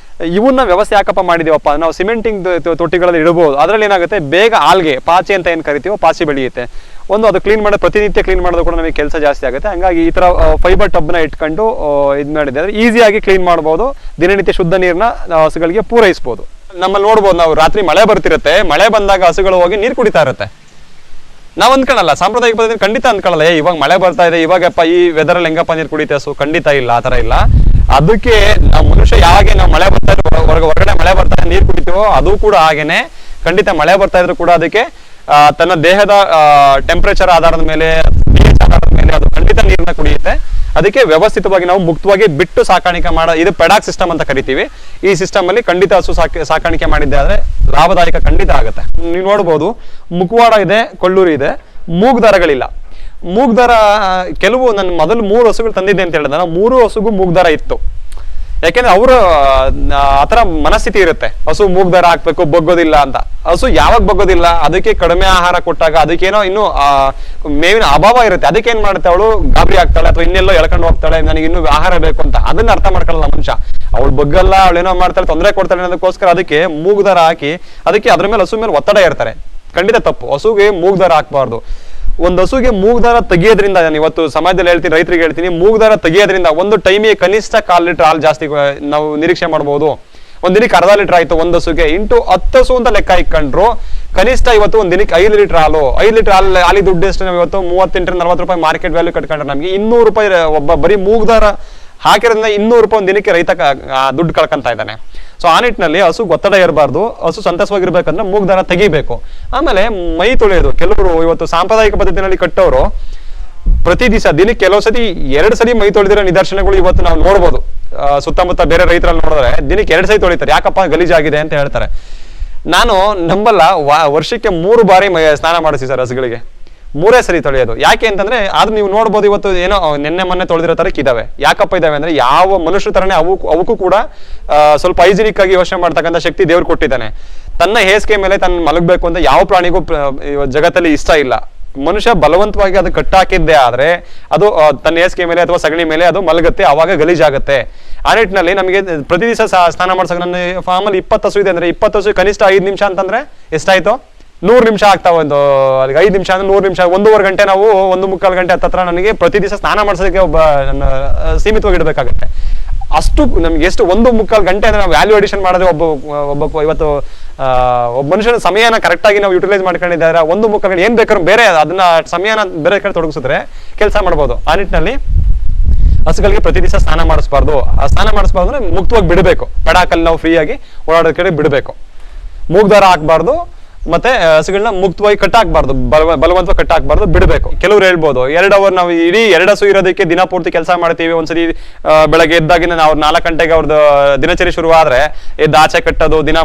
ಇವನ್ನ ವ್ಯವಸ್ಥೆ ಯಾಕಪ್ಪ ಮಾಡಿದೀವಪ್ಪ, ನಾವು ಸಿಮೆಂಟಿಂಗ್ ತೊಟ್ಟಿಗಳಲ್ಲಿ ಇಡಬಹುದು. ಅದರಲ್ಲಿ ಏನಾಗುತ್ತೆ, ಬೇಗ ಆಲ್ಗೆ ಪಾಚಿ ಅಂತ ಏನು ಕರಿತೀವೋ ಪಾಚಿ ಬೆಳೆಯುತ್ತೆ. ಒಂದು ಅದು ಕ್ಲೀನ್ ಮಾಡೋದು, ಪ್ರತಿನಿತ್ಯ ಕ್ಲೀನ್ ಮಾಡೋದು ಕೂಡ ನಮಗೆ ಕೆಲಸ ಜಾಸ್ತಿ ಆಗುತ್ತೆ. ಹಂಗಾಗಿ ಈ ಥರ ಫೈಬರ್ ಟಬ್ನ ಇಟ್ಕೊಂಡು ಇದು ಮಾಡಿದೆ ಅಂದರೆ ಈಸಿಯಾಗಿ ಕ್ಲೀನ್ ಮಾಡ್ಬೋದು, ದಿನನಿತ್ಯ ಶುದ್ಧ ನೀರನ್ನ ಹಸುಗಳಿಗೆ ಪೂರೈಸ್ಬೋದು. ನಮ್ಮಲ್ಲಿ ನೋಡ್ಬೋದು, ನಾವು ರಾತ್ರಿ ಮಳೆ ಬರ್ತಿರುತ್ತೆ, ಮಳೆ ಬಂದಾಗ ಹಸುಗಳು ಹೋಗಿ ನೀರು ಕುಡಿತಾ ಇರುತ್ತೆ. ನಾವು ಅಂದ್ಕೊಳ್ಳಲ್ಲ, ಸಾಂಪ್ರದಾಯಿಕ ಪದ್ಧತಿ ಖಂಡಿತ ಅಂದ್ಕೊಳ್ಳಲ್ಲ, ಇವಾಗ ಮಳೆ ಬರ್ತಾ ಇದೆ, ಇವಾಗಪ್ಪ ಈ ವೆದರಲ್ಲಿ ಹೆಂಗಪ್ಪ ನೀರು ಕುಡಿತೆ ಹಸು, ಖಂಡಿತ ಇಲ್ಲ, ಆ ಥರ ಇಲ್ಲ. ಅದಕ್ಕೆ ನಾವು ಮನುಷ್ಯ ಯಾವಾಗೆ ನಾವು ಮಳೆ ಬರ್ತಾ ಇದ್ರೆ ಹೊರಗಡೆ ಮಳೆ ಬರ್ತಾ ಇದೆ ನೀರು ಕುಡಿತೀವೋ ಅದು ಕೂಡ ಹಾಗೇನೆ. ಖಂಡಿತ ಮಳೆ ಬರ್ತಾ ಇದ್ರು ಕೂಡ ಅದಕ್ಕೆ ತನ್ನ ದೇಹದ ಟೆಂಪರೇಚರ್ ಆಧಾರದ ಮೇಲೆ, pH ಆಧಾರದ ಮೇಲೆ ಅದು ಖಂಡಿತ ನೀರನ್ನ ಕುಡಿಯುತ್ತೆ. ಅದಕ್ಕೆ ವ್ಯವಸ್ಥಿತವಾಗಿ ನಾವು ಮುಕ್ತವಾಗಿ ಬಿಟ್ಟು ಸಾಕಾಣಿಕೆ ಇದು ಪೆಡಾಕ್ ಸಿಸ್ಟಮ್ ಅಂತ ಕರಿತೀವಿ. ಈ ಸಿಸ್ಟಮ್ ಅಲ್ಲಿ ಖಂಡಿತ ಹಸು ಸಾಕಾಣಿಕೆ ಮಾಡಿದ್ದೆ ಆದ್ರೆ ಲಾಭದಾಯಕ ಖಂಡಿತ ಆಗುತ್ತೆ. ನೀವು ನೋಡ್ಬೋದು, ಮುಖವಾಡ ಇದೆ, ಕೊಳ್ಳೂರು ಇದೆ, ಮೂಗ್ದಾರಗಳಿಲ್ಲ. ಮೂಗ್ದಾರ ಕೆಲವು ನನ್ನ ಮೊದಲು 3 ಹಸುಗಳು ತಂದಿದ್ದೆ ಅಂತ ಹೇಳಿದ್ರೆ 3 ಹಸುಗೂ ಮೂಗ್ದಾರ ಇತ್ತು. ಯಾಕೆಂದ್ರೆ ಅವರು ಆತರ ಮನಸ್ಥಿತಿ ಇರುತ್ತೆ, ಹಸು ಮೂಗ್ದಾರ ಹಾಕ್ಬೇಕು, ಬಗ್ಗೋದಿಲ್ಲ ಅಂತ. ಹಸು ಯಾವಾಗ ಬಗ್ಗೋದಿಲ್ಲ, ಅದಕ್ಕೆ ಕಡಿಮೆ ಆಹಾರ ಕೊಟ್ಟಾಗ ಅದಕ್ಕೇನೋ ಇನ್ನು ಮೇವಿನ ಅಭಾವ ಇರುತ್ತೆ. ಅದಕ್ಕೆ ಏನ್ ಮಾಡುತ್ತೆ, ಅವಳು ಗಾಬರಿ ಆಗ್ತಾಳೆ ಅಥವಾ ಇನ್ನೆಲ್ಲೋ ಎಳ್ಕೊಂಡು ಹೋಗ್ತಾಳೆ, ನನಗೆ ಇನ್ನೂ ಆಹಾರ ಬೇಕು ಅಂತ. ಅದನ್ನ ಅರ್ಥ ಮಾಡ್ಕೊಳ್ಳಲ್ಲ ಮನುಷ್ಯ. ಅವಳು ಬಗ್ಗಲ್ಲ, ಅವಳೇನೋ ಮಾಡ್ತಾಳೆ, ತೊಂದರೆ ಕೊಡ್ತಾಳೆ ಅನ್ನೋದಕ್ಕೋಸ್ಕರ ಅದಕ್ಕೆ ಮೂಗ್ದಾರ ಹಾಕಿ ಅದಕ್ಕೆ ಅದ್ರ ಮೇಲೆ ಹಸು ಮೇಲೆ ಒತ್ತಡ ಇರ್ತಾರೆ. ಖಂಡಿತ ತಪ್ಪು. ಹಸುಗೆ ಮೂಗ್ದಾರ ಹಾಕ್ಬಾರ್ದು. ಒಂದು ಹಸುಗೆ ಮೂಗ್ದಾರ ತೆಗಿಯೋದ್ರಿಂದ, ನಾನು ಇವತ್ತು ಸಮಾಜದಲ್ಲಿ ಹೇಳ್ತೀನಿ, ರೈತರಿಗೆ ಹೇಳ್ತೀನಿ, ಮೂಗ್ದಾರ ತೆಗಿಯೋದ್ರಿಂದ ಒಂದು ಟೈಮಿಗೆ ಕನಿಷ್ಠ 1/4 ಲೀಟರ್ ಹಾಲು ಜಾಸ್ತಿ ನಾವು ನಿರೀಕ್ಷೆ ಮಾಡ್ಬೋದು. ಒಂದ್ ದಿನಕ್ಕೆ 1/2 ಲೀಟರ್ ಆಯ್ತು ಒಂದು ಹಸುಗೆ, ಇಂಟು 10 ಹಸು ಅಂತ ಲೆಕ್ಕ ಇಟ್ಕೊಂಡ್ರು ಕನಿಷ್ಠ ಇವತ್ತು ಒಂದ್ ದಿನಕ್ಕೆ 5 ಲೀಟರ್ ಹಾಲು. 5 ಲೀಟರ್ ಹಾಲಿ ದುಡ್ಡು ಎಷ್ಟು ನಾವು ಇವತ್ತು 38 40 ರೂಪಾಯಿ ಮಾರ್ಕೆಟ್ ವ್ಯಾಲ್ಯೂ ಕಟ್ಕೊಂಡ್ರೆ ನಮಗೆ 200 ರೂಪಾಯಿ ಒಬ್ಬ ಬರೀ ಮೂಗ್ದಾರ ಹಾಕಿರೋದ್ರಿಂದ 200 ರೂಪಾಯಿ ಒಂದು ದಿನಕ್ಕೆ ರೈತ ದುಡ್ಡು ಕಳ್ಕೊಂತ ಇದ್ದಾನೆ. ಸೊ ಆ ನಿಟ್ಟಿನಲ್ಲಿ ಹಸು ಒತ್ತಡ ಇರಬಾರ್ದು, ಹಸು ಸಂತಸವಾಗಿರ್ಬೇಕಂದ್ರೆ ಮೂಗ್ದಾರ ತೆಗಿಬೇಕು. ಆಮೇಲೆ ಮೈ ತೊಳೆಯೋದು, ಕೆಲವರು ಇವತ್ತು ಸಾಂಪ್ರದಾಯಿಕ ಪದ್ಧತಿನಲ್ಲಿ ಕಟ್ಟೋರು ಪ್ರತಿ ದಿವಸ ದಿನಕ್ಕೆ ಕೆಲವು ಸತಿ 2 ಸರಿ ಮೈ ತೊಳೆದಿರೋ ನಿದರ್ಶನಗಳು ಇವತ್ತು ನಾವು ನೋಡ್ಬೋದು. ಸುತ್ತಮುತ್ತ ಬೇರೆ ರೈತರಲ್ಲಿ ನೋಡಿದ್ರೆ ದಿನಕ್ಕೆ 2 ಸರಿ ತೊಳಿತಾರೆ. ಯಾಕಪ್ಪ ಗಲೀಜಾಗಿದೆ ಅಂತ ಹೇಳ್ತಾರೆ. ನಾನು ನಂಬಲ್ಲ, ವರ್ಷಕ್ಕೆ 3 ಬಾರಿ ಸ್ನಾನ ಮಾಡಿಸಿ ಸರ್ ಹಸುಗಳಿಗೆ, 3 ಸರಿ ತೊಳೆಯೋದು. ಯಾಕೆ ಅಂತಂದ್ರೆ ಆದ್ರೂ ನೀವು ನೋಡ್ಬೋದು ಇವತ್ತು ಏನೋ ನಿನ್ನೆ ಮೊನ್ನೆ ತೊಳೆದಿರೋ ತರಕ್ಕೆ ಇದಾವೆ. ಯಾಕಪ್ಪ ಇದಾವೆ ಅಂದ್ರೆ ಯಾವ ಮನುಷ್ಯರ ತರನೇ ಅವಕ್ಕೂ ಕೂಡ ಸ್ವಲ್ಪ ಹೈಜಿನಿಕ್ ಆಗಿ ಯೋಚನೆ ಮಾಡ್ತಕ್ಕಂಥ ಶಕ್ತಿ ದೇವ್ರು ಕೊಟ್ಟಿದ್ದಾನೆ. ತನ್ನ ಹೇಸಿಗೆ ಮೇಲೆ ತನ್ನ ಮಲಗಬೇಕು ಅಂತ ಯಾವ ಪ್ರಾಣಿಗೂ ಜಗತ್ತಲ್ಲಿ ಇಷ್ಟ ಇಲ್ಲ. ಮನುಷ್ಯ ಬಲವಂತವಾಗಿ ಅದು ಕಟ್ಟಾಕಿದ್ದೆ ಆದ್ರೆ ಅದು ತನ್ನ ಹೇಸಿಗೆ ಮೇಲೆ ಅಥವಾ ಸಗಣಿ ಮೇಲೆ ಅದು ಮಲಗುತ್ತೆ, ಅವಾಗ ಗಲೀಜಾಗುತ್ತೆ. ಆ ನಿಟ್ಟಿನಲ್ಲಿ ನಮಗೆ ಪ್ರತಿ ದಿವಸ ಸ್ನಾನ ಮಾಡ್ಸಕ್ ನನ್ನ ಫಾರ್ಮಲ್ಲಿ 20 ಹಸು ಇದೆ ಅಂದ್ರೆ 20 ಹಸು ಕನಿಷ್ಠ 5 ನಿಮಿಷ ಅಂತಂದ್ರೆ ಎಷ್ಟಾಯ್ತು, 100 ನಿಮಿಷ ಆಗ್ತಾವ. ಒಂದು ಅಲ್ಲಿಗೆ 5 ನಿಮಿಷ ಅಂದ್ರೆ 100 ನಿಮಿಷ, 1.5 ಗಂಟೆ ನಾವು 1.25 ಗಂಟೆ ಹತ್ತತ್ರ ನನಗೆ ಪ್ರತಿ ದಿವಸ ಸ್ನಾನ ಮಾಡಿಸೋದಕ್ಕೆ ಒಬ್ಬ ನನ್ನ ಸೀಮಿತವಾಗಿ ಇಡಬೇಕಾಗುತ್ತೆ. ಅಷ್ಟು ನಮ್ಗೆ ಎಷ್ಟು 1.25 ಗಂಟೆ ಅಂದ್ರೆ ನಾವು ವ್ಯಾಲ್ಯೂ ಅಡಿಷನ್ ಮಾಡಿದ್ರೆ ಒಬ್ಬ ಇವತ್ತು ಒಬ್ಬ ಮನುಷ್ಯನ ಸಮಯನ ಕರೆಕ್ಟ್ ಆಗಿ ನಾವು ಯುಟಿಲೈಸ್ ಮಾಡ್ಕೊಂಡಿದ್ದಾರೆ 1.25 ಗಂಟೆ ಏನ್ ಬೇಕಾದ್ರೂ ಬೇರೆ ಅದನ್ನ ಸಮಯನ ಬೇರೆ ಕಡೆ ತೊಡಗಿಸಿದ್ರೆ ಕೆಲಸ ಮಾಡ್ಬೋದು. ಆ ನಿಟ್ಟಿನಲ್ಲಿ ಹಸುಗಳಿಗೆ ಪ್ರತಿ ದಿವಸ ಸ್ನಾನ ಮಾಡಿಸ್ಬಾರ್ದು. ಆ ಸ್ನಾನ ಮಾಡಿಸ್ಬಾರ್ದು ಅಂದ್ರೆ ಮುಕ್ತವಾಗಿ ಬಿಡಬೇಕು, ಪೆಡಾಕಲ್ಲಿ ನಾವು ಫ್ರೀ ಆಗಿ ಓಡಾಡೋ ಕಡೆ ಬಿಡಬೇಕು. ಮೂಗ್ದಾರ ಹಾಕ್ಬಾರ್ದು, ಮತ್ತೆ ಹಸುಗಳನ್ನ ಮುಕ್ತವಾಗಿ ಕಟ್ಟಾಕ್ಬಾರ್ದು, ಬಲವಂತವಾಗಿ ಕಟ್ಟಾಕ್ಬಾರ್ದು, ಬಿಡಬೇಕು. ಕೆಲವ್ರು ಹೇಳ್ಬೋದು 2 ಅವರ್ ನಾವು ಇಡೀ 2 ಹಸು ಇರೋದಕ್ಕೆ ದಿನ ಪೂರ್ತಿ ಕೆಲಸ ಮಾಡ್ತೀವಿ. ಒಂದ್ಸತಿ ಬೆಳಗ್ಗೆ ಎದ್ದಾಗಿನ ಅವ್ರು 4 ಗಂಟೆಗೆ ಅವ್ರದ್ದು ದಿನಚರಿ ಶುರು ಆದ್ರೆ ಎದ್ದು ಆಚೆ ಕಟ್ಟೋದು, ದಿನ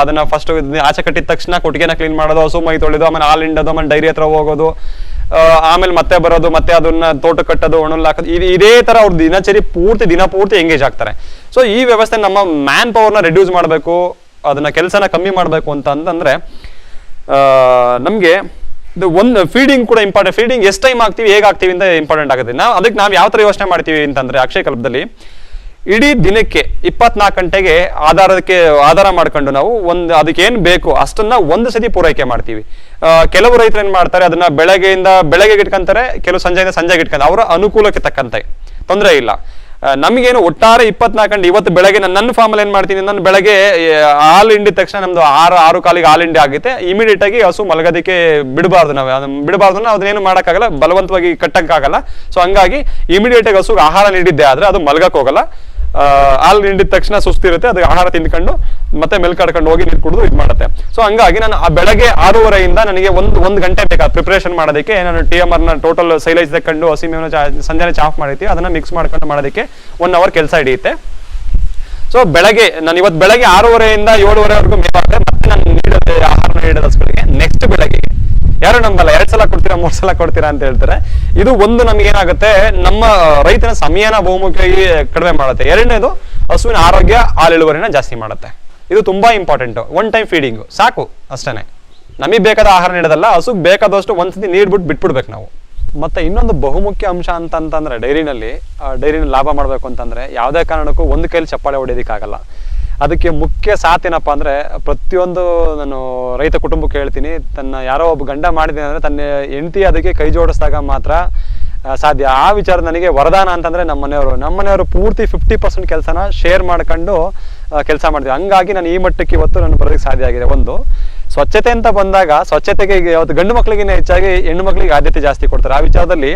ಅದನ್ನ ಫಸ್ಟ್ ಆಚೆ ಕಟ್ಟಿದ ತಕ್ಷಣ ಕೊಟ್ಟಿಗೆನ ಕ್ಲೀನ್ ಮಾಡೋದು, ಹಸು ಮೈ ತೊಳೆದು, ಆಮೇಲೆ ಹಾಲು ಹಿಂಡೋದು, ಆಮೇಲೆ ಡೈರಿ ಹತ್ರ ಹೋಗೋದು, ಆಮೇಲೆ ಮತ್ತೆ ಬರೋದು, ಮತ್ತೆ ಅದನ್ನ ತೋಟ ಕಟ್ಟೋದು, ಒಣಲ್ ಹಾಕೋದು, ಇದೇ ತರ ಅವ್ರ ದಿನಚರಿ ದಿನ ಪೂರ್ತಿ ಎಂಗೇಜ್ ಆಗ್ತಾರೆ. ಸೊ ಈ ವ್ಯವಸ್ಥೆ ನಮ್ಮ ಮ್ಯಾನ್ ಪವರ್ನ ರೆಡ್ಯೂಸ್ ಮಾಡಬೇಕು, ಅದನ್ನ ಕೆಲಸನ ಕಮ್ಮಿ ಮಾಡಬೇಕು ಅಂತಂದ್ರೆ ನಮ್ಗೆ ಇದು ಒಂದು ಫೀಡಿಂಗ್ ಕೂಡ ಇಂಪಾರ್ಟೆಂಟ್. ಫೀಡಿಂಗ್ ಎಷ್ಟು ಟೈಮ್ ಆಗ್ತೀವಿ, ಹೇಗೆ ಆಗ್ತೀವಿ ಅಂತ ಇಂಪಾರ್ಟೆಂಟ್ ಆಗುತ್ತೆ. ಅದಕ್ಕೆ ನಾವು ಯಾವ ತರ ಯೋಚನೆ ಮಾಡ್ತೀವಿ ಅಂತಂದ್ರೆ ಅಕ್ಷಯ ಕಲ್ಪದಲ್ಲಿ ಇಡೀ ದಿನಕ್ಕೆ 24 ಗಂಟೆಗೆ ಆಧಾರ ಮಾಡ್ಕೊಂಡು ನಾವು ಅದಕ್ಕೆ ಏನ್ ಬೇಕು ಅಷ್ಟನ್ನ ಒಂದು ಸತಿ ಪೂರೈಕೆ ಮಾಡ್ತೀವಿ. ಕೆಲವು ರೈತರು ಏನ್ ಮಾಡ್ತಾರೆ, ಅದನ್ನ ಬೆಳಗ್ಗೆ ಇಟ್ಕೊಂತಾರೆ, ಕೆಲವು ಸಂಜೆಗೆ ಇಟ್ಕೊಂತಾರೆ. ಅವರ ಅನುಕೂಲಕ್ಕೆ ತಕ್ಕಂತೆ ತೊಂದರೆ ಇಲ್ಲ. ನಮಗೇನು ಒಟ್ಟಾರೆ 24 ಗಂಟೆ. ಇವತ್ತು ಬೆಳಗ್ಗೆ ನನ್ನ ಫಾರ್ಮಲ್ಲಿ ಏನ್ ಮಾಡ್ತೀನಿ, ನಾನು ಬೆಳಗ್ಗೆ ಹಾಲು ಹಿಂಡಿದ ತಕ್ಷಣ ನಮ್ದು 6 ಕಾಲಿಗೆ ಹಾಲು ಹಿಂಡಿ ಆಗುತ್ತೆ. ಇಮಿಡಿಯೇಟ್ ಆಗಿ ಹಸು ಮಲಗೋದಕ್ಕೆ ಬಿಡಬಾರ್ದು. ನಾವು ಅದನ್ನೇನು ಮಾಡೋಕ್ಕಾಗಲ್ಲ, ಬಲವಂತವಾಗಿ ಕಟ್ಟಕ್ಕಾಗಲ್ಲ. ಸೊ ಹಂಗಾಗಿ ಇಮಿಡಿಯೇಟ್ ಆಗಿ ಹಸುಗೆ ಆಹಾರ ನೀಡಿದ್ದೆ ಆದ್ರೆ ಅದು ಮಲಗಕ್ ಹೋಗಲ್ಲ. ಹಾಲು ಹಿಂಡಿದ ತಕ್ಷಣ ಸುಸ್ತಿರುತ್ತೆ, ಅದಕ್ಕೆ ಆಹಾರ ತಿಂದ್ಕೊಂಡು ಮತ್ತೆ ಮೆಲ್ಕಾಡ್ಕೊಂಡು ಹೋಗಿ ನೀರು ಕುಡಿದು ಇದು ಮಾಡುತ್ತೆ. ಸೊ ಹಂಗಾಗಿ ನಾನು ಆ ಬೆಳಗ್ಗೆ 6:30 ನನಗೆ ಒಂದು ಗಂಟೆ ಬೇಕಾ ಪ್ರಿಪರೇಷನ್ ಮಾಡೋದಕ್ಕೆ. ನಾನು TMR ನ ಟೋಟಲ್ ಸೈಲೇಜ್ ತಕೊಂಡು ಹಸಿ ಮೇವನ್ನ ಸಂಜೆನೆ ಚಾಫ್ ಮಾಡಿರ್ತೀವಿ, ಅದನ್ನ ಮಿಕ್ಸ್ ಮಾಡ್ಕೊಂಡು ಮಾಡೋದಕ್ಕೆ 1 ಅವರ್ ಕೆಲಸ ಹಿಡಿಯುತ್ತೆ. ಸೊ ನಾನು ಇವತ್ತು ಬೆಳಗ್ಗೆ 6:30 7:30 ಮೇವಾದ್ರೆ ಮತ್ತೆ ನಾನು ಆಹಾರ ನೀಡೋದು ಹಸುಗಳಿಗೆ. ನೆಕ್ಸ್ಟ್ ಬೆಳಗ್ಗೆ ಯಾರು ನಂಬಲ್ಲ, 2 ಸಲ ಕೊಡ್ತೀರಾ 3 ಸಲ ಕೊಡ್ತೀರಾ ಅಂತ ಹೇಳ್ತಾರೆ. ಇದು ಒಂದು ನಮ್ಗೆ ಏನಾಗುತ್ತೆ, ನಮ್ಮ ರೈತನ ಸಮಯನ ಬಹುಮುಖವಾಗಿ ಕಡಿಮೆ ಮಾಡುತ್ತೆ. 2ನೇದು ಹಸುವಿನ ಆರೋಗ್ಯ, ಹಾಲು ಇಳುವರಿನ ಜಾಸ್ತಿ ಮಾಡುತ್ತೆ. ಇದು ತುಂಬಾ ಇಂಪಾರ್ಟೆಂಟ್. 1 ಟೈಮ್ ಫೀಡಿಂಗ್ ಸಾಕು, ಅಷ್ಟೇನೆ. ನಮಗೆ ಬೇಕಾದ ಆಹಾರ ನೀಡೋದಲ್ಲ, ಹಸುಗೆ ಬೇಕಾದಷ್ಟು ಒಂದ್ಸತಿ ಬಿಟ್ಬಿಡ್ಬೇಕು ನಾವು. ಮತ್ತೆ ಇನ್ನೊಂದು ಬಹುಮುಖ್ಯ ಅಂಶ ಅಂತಂದ್ರೆ ಡೈರಿನ ಲಾಭ ಮಾಡ್ಬೇಕು ಅಂತಂದ್ರೆ ಯಾವುದೇ ಕಾರಣಕ್ಕೂ ಒಂದು ಕೈಲಿ ಚಪ್ಪಾಳೆ ಹೊಡೆಯೋದಕ್ಕಾಗಲ್ಲ. ಅದಕ್ಕೆ ಮುಖ್ಯ ಸಾಥ್ ಏನಪ್ಪಾ ಅಂದ್ರೆ, ಪ್ರತಿಯೊಂದು ನಾನು ರೈತ ಕುಟುಂಬಕ್ಕೆ ಹೇಳ್ತೀನಿ, ತನ್ನ ಯಾರೋ ಒಬ್ಬ ಗಂಡ ಮಾಡಿದ್ದೀನಿ ಅಂದ್ರೆ ತನ್ನ ಹೆಂಡತಿ ಅದಕ್ಕೆ ಕೈ ಜೋಡಿಸಿದಾಗ ಮಾತ್ರ ಸಾಧ್ಯ. ಆ ವಿಚಾರ ನನಗೆ ವರದಾನ ಅಂತಂದ್ರೆ ನಮ್ಮ ಮನೆಯವರು ಪೂರ್ತಿ 50% ಕೆಲಸನ ಶೇರ್ ಮಾಡ್ಕೊಂಡು ಕೆಲಸ ಮಾಡ್ತೀವಿ. ಹಂಗಾಗಿ ನಾನು ಈ ಮಟ್ಟಕ್ಕೆ ಇವತ್ತು ನಾನು ಬರೋದಕ್ಕೆ ಸಾಧ್ಯ ಆಗಿದೆ. ಒಂದು ಸ್ವಚ್ಛತೆ ಅಂತ ಬಂದಾಗ, ಸ್ವಚ್ಛತೆಗೆ ಇವತ್ತು ಗಂಡು ಮಕ್ಕಳಿಗಿಂತ ಹೆಚ್ಚಾಗಿ ಹೆಣ್ಣು ಮಕ್ಕಳಿಗೆ ಆದ್ಯತೆ ಜಾಸ್ತಿ ಕೊಡ್ತಾರೆ. ಆ ವಿಚಾರದಲ್ಲಿ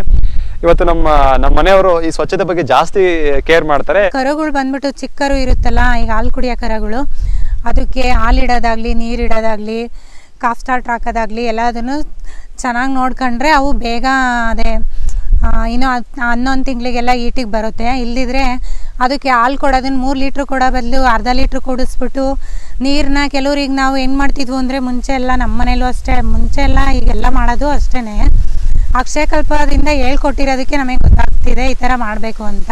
ಇವತ್ತು ನಮ್ಮ ಮನೆಯವರು ಈ ಸ್ವಚ್ಛತೆ ಬಗ್ಗೆ ಜಾಸ್ತಿ ಕೇರ್ ಮಾಡ್ತಾರೆ. ಕರುಗಳು ಬಂದ್ಬಿಟ್ಟು ಚಿಕ್ಕರು ಇರುತ್ತಲ್ಲ, ಈಗ ಹಾಲು ಕುಡಿಯೋ ಕರುಗಳು, ಅದಕ್ಕೆ ಹಾಲಿಡೋದಾಗ್ಲಿ, ನೀರಿಡೋದಾಗ್ಲಿ, ಕಾಫ್ ಸ್ಟಾರ್ಟ್ ಹಾಕೋದಾಗ್ಲಿ ಎಲ್ಲದನ್ನು ಚೆನ್ನಾಗಿ ನೋಡ್ಕೊಂಡ್ರೆ ಅವು ಬೇಗ ಇನ್ನು 11 ತಿಂಗಳಿಗೆಲ್ಲ ಈಟಿಗೆ ಬರುತ್ತೆ. ಇಲ್ಲದಿದ್ರೆ ಅದಕ್ಕೆ ಹಾಲು ಕೊಡೋದನ್ನ 3 ಲೀಟ್ರ್ ಕೊಡೋ ಬದಲು ಅರ್ಧ ಲೀಟ್ರ್ ಕುಡಿಸ್ಬಿಟ್ಟು ನೀರನ್ನ ಕೆಲವ್ರಿಗೆ ನಾವು ಏನು ಮಾಡ್ತಿದ್ವು ಅಂದರೆ, ಮುಂಚೆ ಎಲ್ಲ ನಮ್ಮ ಮನೇಲೂ ಅಷ್ಟೇ, ಮುಂಚೆ ಎಲ್ಲ ಈಗೆಲ್ಲ ಮಾಡೋದು ಅಷ್ಟೇ. ಅಕ್ಷಯಕಲ್ಪದಿಂದ ಹೇಳ್ಕೊಟ್ಟಿರೋದಕ್ಕೆ ನಮಗೆ ಗೊತ್ತಾಗ್ತಿದೆ ಈ ಥರ ಮಾಡಬೇಕು ಅಂತ.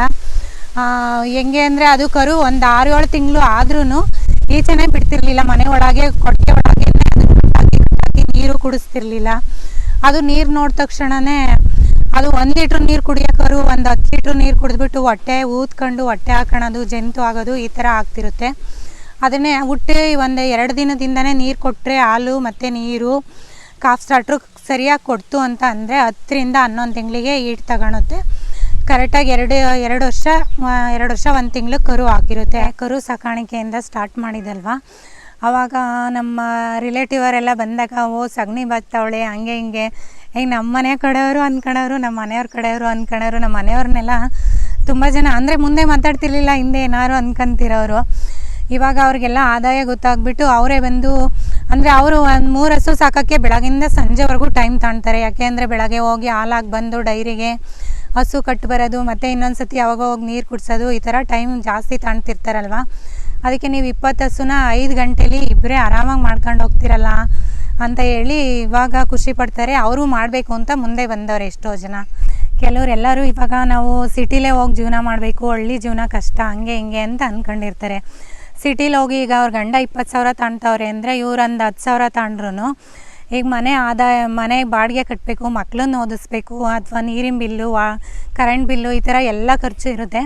ಹೆಂಗೆ ಅಂದರೆ, ಅದು ಕರು ಒಂದು 6-7 ತಿಂಗಳು ಆದ್ರೂ ಈಚೆನೇ ಬಿಡ್ತಿರ್ಲಿಲ್ಲ, ಮನೆ ಒಳಗೆ ಕೊಟ್ಟಿಗೆ ಒಳಗೆ ನೀರು ಕುಡಿಸ್ತಿರ್ಲಿಲ್ಲ. ಅದು ನೀರು ನೋಡಿದ ತಕ್ಷಣವೇ ಅದು 1 ಲೀಟ್ರ್ ನೀರು ಕುಡಿಯೋ ಕರು 10 ಲೀಟ್ರ್ ನೀರು ಕುಡಿದ್ಬಿಟ್ಟು ಹೊಟ್ಟೆ ಊದ್ಕೊಂಡು ಹೊಟ್ಟೆ ಹಾಕೋಣದು, ಜಂತು ಆಗೋದು ಈ ಥರ ಆಗ್ತಿರುತ್ತೆ. ಅದನ್ನೇ ಹುಟ್ಟಿ 1-2 ದಿನದಿಂದನೇ ನೀರು ಕೊಟ್ಟರೆ ಹಾಲು ಮತ್ತು ನೀರು, ಕಾಫ್ ಸ್ಟಾರ್ಟ್ರು ಸರಿಯಾಗಿ ಕೊಡ್ತು ಅಂತ ಅಂದರೆ 10ರಿಂದ 11 ತಿಂಗಳಿಗೆ ಈಟ್ ತಗೊಳುತ್ತೆ. ಕರೆಕ್ಟಾಗಿ ಎರಡು ವರ್ಷ 1 ತಿಂಗಳು ಕರು ಆಗಿರುತ್ತೆ. ಕರು ಸಾಕಾಣಿಕೆಯಿಂದ ಸ್ಟಾರ್ಟ್ ಮಾಡಿದಲ್ವ, ಆವಾಗ ನಮ್ಮ ರಿಲೇಟಿವರೆಲ್ಲ ಬಂದಾಗ ಸಗಣಿ ಬರ್ತಾವಳೆ ಹಂಗೆ ಹಿಂಗೆ ಈಗ ನಮ್ಮ ಮನೆ ಕಡೆಯವರು ಅಂದ್ಕೊಳ್ಳೋರು, ನಮ್ಮ ಮನೆಯವ್ರ ಕಡೆಯವರು ಅಂದ್ಕೊಳ್ಳೋರು. ನಮ್ಮ ಮನೆಯವ್ರನ್ನೆಲ್ಲ ತುಂಬ ಜನ ಅಂದರೆ ಮುಂದೆ ಮಾತಾಡ್ತಿರ್ಲಿಲ್ಲ, ಹಿಂದೆ ಏನಾರು ಅಂದ್ಕೊಂತಿರೋರು. ಇವಾಗ ಅವ್ರಿಗೆಲ್ಲ ಆದಾಯ ಗೊತ್ತಾಗ್ಬಿಟ್ಟು ಅವರೇ ಬಂದು ಅಂದರೆ ಅವರು ಒಂದು 3 ಹಸು ಸಾಕೋಕ್ಕೆ ಬೆಳಗಿಂದ ಸಂಜೆವರೆಗೂ ಟೈಮ್ ತಗೊಳ್ತಾರೆ. ಯಾಕೆ ಅಂದರೆ ಬೆಳಗ್ಗೆ ಹೋಗಿ ಹಾಲಾಗಿ ಬಂದು ಡೈರಿಗೆ ಹಸು ಕಟ್ಟು ಬರೋದು, ಮತ್ತು ಇನ್ನೊಂದು ಸತಿ ಯಾವಾಗ ಹೋಗಿ ನೀರು ಕುಡಿಸೋದು, ಈ ಥರ ಟೈಮ್ ಜಾಸ್ತಿ ತಗೊಳ್ತಿರ್ತಾರಲ್ವ. ಅದಕ್ಕೆ ನೀವು 20 ಹಸುನ 5 ಗಂಟೆಲಿ ಇಬ್ಬರೇ ಆರಾಮಾಗಿ ಮಾಡ್ಕೊಂಡು ಹೋಗ್ತಿರಲ್ಲ ಅಂತ ಹೇಳಿ ಇವಾಗ ಖುಷಿ ಪಡ್ತಾರೆ. ಅವರು ಮಾಡಬೇಕು ಅಂತ ಮುಂದೆ ಬಂದವ್ರು ಎಷ್ಟೋ ಜನ. ಕೆಲವರೆಲ್ಲರೂ ಇವಾಗ ನಾವು ಸಿಟಿಲೇ ಹೋಗಿ ಜೀವನ ಮಾಡಬೇಕು, ಹಳ್ಳಿ ಜೀವನ ಕಷ್ಟ ಹಂಗೆ ಹಿಂಗೆ ಅಂತ ಅಂದ್ಕೊಂಡಿರ್ತಾರೆ. ಸಿಟಿಲಿ ಹೋಗಿ ಈಗ ಅವ್ರ ಗಂಡ 20,000 ತಾಣ್ತವ್ರೆ ಅಂದರೆ ಇವ್ರೊಂದು 10,000 ತಾಂಡ್ರು ಈಗ ಮನೆ ಬಾಡಿಗೆ ಕಟ್ಟಬೇಕು, ಮಕ್ಕಳನ್ನ ಓದಿಸ್ಬೇಕು, ಅಥವಾ ನೀರಿನ ಬಿಲ್ಲು, ಕರೆಂಟ್ ಬಿಲ್ಲು, ಈ ಥರ ಎಲ್ಲ ಖರ್ಚು ಇರುತ್ತೆ.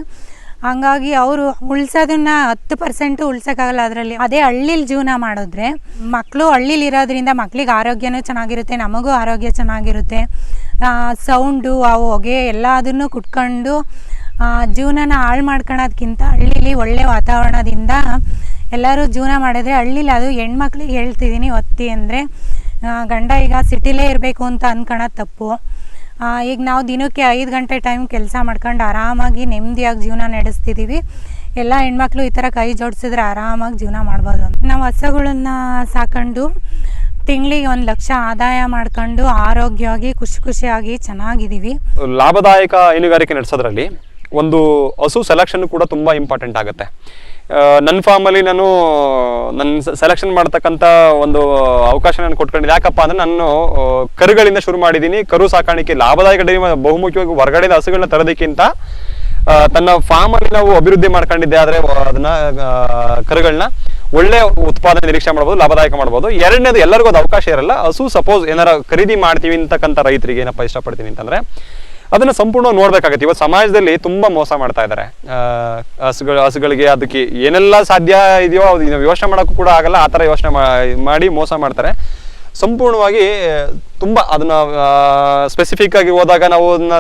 ಹಂಗಾಗಿ ಅವರು ಉಳ್ಸೋದನ್ನ 10% ಉಳ್ಸೋಕ್ಕಾಗಲ್ಲ ಅದರಲ್ಲಿ. ಅದೇ ಹಳ್ಳಿಲಿ ಜೀವನ ಮಾಡಿದ್ರೆ ಮಕ್ಕಳು ಹಳ್ಳಿಲಿ ಇರೋದ್ರಿಂದ ಮಕ್ಳಿಗೆ ಆರೋಗ್ಯನೂ ಚೆನ್ನಾಗಿರುತ್ತೆ, ನಮಗೂ ಆರೋಗ್ಯ ಚೆನ್ನಾಗಿರುತ್ತೆ. ಸೌಂಡು ಅವು ಹೊಗೆ ಎಲ್ಲದನ್ನು ಕುಟ್ಕೊಂಡು ಜೀವನನ ಹಾಳು ಮಾಡ್ಕೊಳೋದ್ಕಿಂತ ಹಳ್ಳಿಲಿ ಒಳ್ಳೆ ವಾತಾವರಣದಿಂದ ಎಲ್ಲರೂ ಜೀವನ ಮಾಡಿದ್ರೆ ಹಳ್ಳಿಲಿ ಅದು ಹೆಣ್ಮಕ್ಳಿಗೆ ಹೇಳ್ತಿದ್ದೀನಿ ಒತ್ತಿ ಅಂದರೆ ಗಂಡ ಈಗ ಸಿಟಿಲೇ ಇರಬೇಕು ಅಂತ ಅಂದ್ಕೊಳೋದು ತಪ್ಪು. ಈಗ ನಾವು ದಿನಕ್ಕೆ 5 ಗಂಟೆ ಟೈಮ್ ಕೆಲಸ ಮಾಡ್ಕೊಂಡು ಆರಾಮಾಗಿ ನೆಮ್ಮದಿಯಾಗಿ ಜೀವನ ನಡೆಸ್ತಿದ್ದೀವಿ. ಎಲ್ಲ ಹೆಣ್ಮಕ್ಳು ಈ ಥರ ಕೈ ಜೋಡಿಸಿದ್ರೆ ಆರಾಮಾಗಿ ಜೀವನ ಮಾಡ್ಬೋದು. ನಾವು ಹಸುಗಳನ್ನ ಸಾಕೊಂಡು ತಿಂಗಳಿಗೆ 1 ಲಕ್ಷ ಆದಾಯ ಮಾಡ್ಕೊಂಡು ಆರೋಗ್ಯವಾಗಿ ಖುಷಿಯಾಗಿ ಚೆನ್ನಾಗಿದ್ದೀವಿ. ಲಾಭದಾಯಕ ಹೈನುಗಾರಿಕೆ ನಡೆಸೋದ್ರಲ್ಲಿ ಒಂದು ಹಸು ಸೆಲೆಕ್ಷನ್ ಕೂಡ ತುಂಬ ಇಂಪಾರ್ಟೆಂಟ್ ಆಗುತ್ತೆ. ನನ್ನ ಫಾರ್ಮಲ್ಲಿ ನಾನು ಸೆಲೆಕ್ಷನ್ ಮಾಡ್ತಕ್ಕಂಥ ಒಂದು ಅವಕಾಶ ನಾನು ಕೊಟ್ಕೊಂಡಿದ್ದೆ. ಯಾಕಪ್ಪ ಅಂದರೆ ನಾನು ಕರುಗಳಿಂದ ಶುರು ಮಾಡಿದ್ದೀನಿ. ಕರು ಸಾಕಾಣಿಕೆ ಲಾಭದಾಯಕ ಡೈರಿ ಬಹುಮುಖ್ಯವಾಗಿ ಹೊರಗಡೆ ಹಸುಗಳನ್ನ ತರೋದಕ್ಕಿಂತ ತನ್ನ ಫಾರ್ಮಲ್ಲಿ ನಾವು ಅಭಿವೃದ್ಧಿ ಮಾಡ್ಕೊಂಡಿದ್ದೆ ಆದರೆ ಅದನ್ನ ಕರುಗಳನ್ನ ಒಳ್ಳೆ ಉತ್ಪಾದನೆ ನಿರೀಕ್ಷೆ ಮಾಡ್ಬೋದು, ಲಾಭದಾಯಕ ಮಾಡ್ಬೋದು. ಎರಡನೇದು, ಎಲ್ಲರಿಗೂ ಅದು ಅವಕಾಶ ಇರಲ್ಲ. ಹಸು ಸಪೋಸ್ ಏನಾರ ಖರೀದಿ ಮಾಡ್ತೀವಿ ಅಂತಕ್ಕಂಥ ರೈತರಿಗೆ ಏನಪ್ಪ ಇಷ್ಟಪಡ್ತೀನಿ ಅಂತಂದರೆ ಅದನ್ನು ಸಂಪೂರ್ಣವಾಗಿ ನೋಡ್ಬೇಕಾಗತ್ತೆ. ಇವತ್ತು ಸಮಾಜದಲ್ಲಿ ತುಂಬ ಮೋಸ ಮಾಡ್ತಾ ಇದ್ದಾರೆ. ಹಸುಗಳಿಗೆ ಅದಕ್ಕೆ ಏನೆಲ್ಲ ಸಾಧ್ಯ ಇದೆಯೋ ಅದು ಯೋಚನೆ ಮಾಡೋಕ್ಕೂ ಕೂಡ ಆಗಲ್ಲ, ಆ ಥರ ಯೋಚನೆ ಮಾಡಿ ಮೋಸ ಮಾಡ್ತಾರೆ. ಸಂಪೂರ್ಣವಾಗಿ ತುಂಬ ಅದನ್ನು ಸ್ಪೆಸಿಫಿಕ್ ಆಗಿ ಹೋದಾಗ ನಾವು ಅದನ್ನ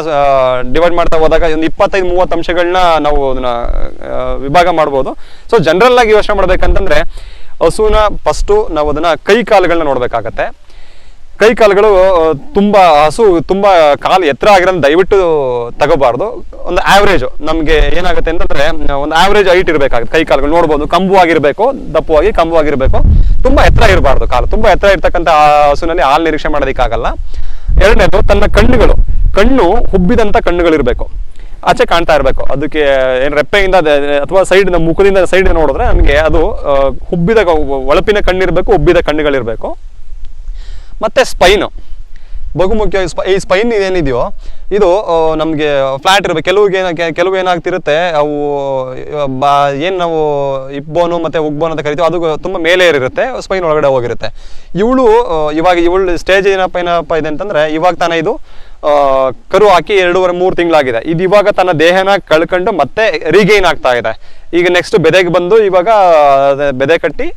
ಡಿವೈಡ್ ಮಾಡ್ತಾ ಹೋದಾಗ ಒಂದು 25-30 ಅಂಶಗಳನ್ನ ನಾವು ಅದನ್ನು ವಿಭಾಗ ಮಾಡ್ಬೋದು. ಸೊ ಜನರಲ್ ಆಗಿ ಯೋಚನೆ ಮಾಡ್ಬೇಕಂತಂದರೆ ಹಸುನ ಫಸ್ಟು ನಾವು ಅದನ್ನು ಕೈ ಕಾಲುಗಳನ್ನ ನೋಡಬೇಕಾಗತ್ತೆ. ಕೈ ಕಾಲುಗಳು ಹಸು ತುಂಬ ಕಾಲು ಎತ್ತರ ಆಗಿರೋದು ದಯವಿಟ್ಟು ತಗೋಬಾರ್ದು. ಒಂದು ಆವ್ರೇಜ್ ನಮಗೆ ಏನಾಗುತ್ತೆ ಅಂತಂದ್ರೆ ಒಂದು ಆವ್ರೇಜ್ ಹೈಟ್ ಇರಬೇಕಾಗುತ್ತೆ. ಕೈ ಕಾಲುಗಳು ನೋಡ್ಬೋದು, ಕಂಬುವಾಗಿರ್ಬೇಕು, ದಪ್ಪವಾಗಿ ಕಂಬುವಾಗಿರ್ಬೇಕು, ತುಂಬ ಎತ್ತರ ಇರಬಾರ್ದು. ಕಾಲು ತುಂಬ ಎತ್ತರ ಇರ್ತಕ್ಕಂಥ ಹಸುನಲ್ಲಿ ಹಾಲು ನಿರೀಕ್ಷೆ ಮಾಡೋದಕ್ಕಾಗಲ್ಲ. ಎರಡನೇದು, ತನ್ನ ಕಣ್ಣು ಹುಬ್ಬಿದಂಥ ಕಣ್ಣುಗಳಿರ್ಬೇಕು, ಆಚೆ ಕಾಣ್ತಾ ಇರಬೇಕು. ಅದಕ್ಕೆ ಏನು ರೆಪ್ಪೆಯಿಂದ ಅಥವಾ ಮುಖದಿಂದ ಸೈಡ್ ನೋಡಿದ್ರೆ ನಮಗೆ ಅದು ಹುಬ್ಬಿದ ಒಳಪಿನ ಕಣ್ಣಿರ್ಬೇಕು, ಉಬ್ಬಿದ ಕಣ್ಣುಗಳಿರ್ಬೇಕು. ಮತ್ತು ಸ್ಪೈನು ಬಹುಮುಖ್ಯವಾಗಿ ಈ ಸ್ಪೈನ್ ಏನಿದೆಯೋ ಇದು ನಮಗೆ ಫ್ಲಾಟ್ ಇರಬೇಕು. ಕೆಲವು ಏನಾಗ್ತಿರುತ್ತೆ, ಅವು ಏನು ನಾವು ಇಬ್ಬೋನು ಮತ್ತು ಉಗ್ಬೋನ್ ಅಂತ ಕರಿತೀವಿ, ಅದು ತುಂಬ ಮೇಲೆ ಇರುತ್ತೆ, ಸ್ಪೈನ್ ಒಳಗಡೆ ಹೋಗಿರುತ್ತೆ. ಇವಳು ಸ್ಟೇಜ್ ಏನಪ್ಪ ಇದೆ ಅಂತಂದರೆ ಇವಾಗ ತಾನೇ ಇದು ಕರು ಹಾಕಿ 2.5-3 ತಿಂಗಳಾಗಿದೆ. ಇದು ಇವಾಗ ತನ್ನ ದೇಹನ ಕಳ್ಕೊಂಡು ಮತ್ತೆ ರೀಗೈನ್ ಆಗ್ತಾ ಇದೆ. ಈಗ ನೆಕ್ಸ್ಟ್ ಬೆದೆಗೆ ಬಂದು ಇವಾಗ ಬೆದೆ ಕಟ್ಟಿ